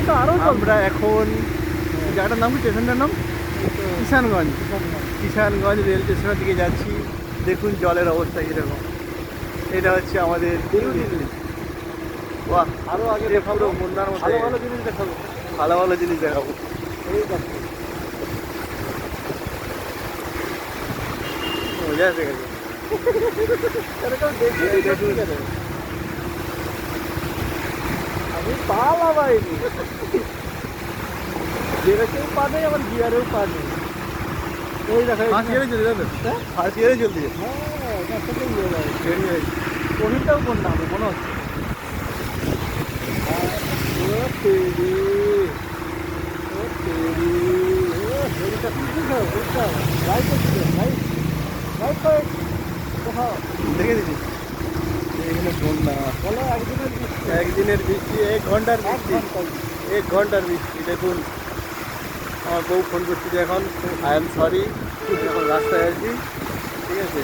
তো আরো আমরা এখন জায়গাটার নাম কি, স্টেশনটার নাম কিষানগঞ্জ। কিষানগঞ্জ রেল স্টেশনের দিকে যাচ্ছি। দেখুন জলের অবস্থা কীরকম। এটা হচ্ছে আমাদের নিউ দিল্লি। বাহ, আরো আগে পুরো দেখাবো, বন্যার মধ্যে ভালো ভালো জিনিস দেখাবো। ভালো ভালো জিনিস দেখাবো। এই দেখো, মজা এসে গেছে। এরকম দেখে এই দেখুন। আমি পা লাগাইনি, যেরকম পা নেই আমার গিয়ারেও পা নেই। এই দেখো, ফার্স্ট ইয়ারে চলে যাবে, হ্যাঁ ফার্স্ট ইয়ারে চলতে হ্যাঁ, এখান থেকে নিয়ে যাবে। যাবে। কোনটাও কোন নামে মনে হচ্ছে। ও তেরি, ও তেরি, ও হেলিটা কি দিছো? হেলিটা লাইট হচ্ছে, লাইট লাইট লাইট কোথাও দেখে দিচ্ছি এখানে বন্যা। বলো একদিনের বৃষ্টি, একদিনের বৃষ্টি, 1 ঘন্টার এক বৃষ্টি, ঘন্টায় 1 ঘন্টার বৃষ্টি। দেখুন আমার বউ ফোন করছিল এখন, আই এম সরি, এখন রাস্তায় আছি, ঠিক আছে।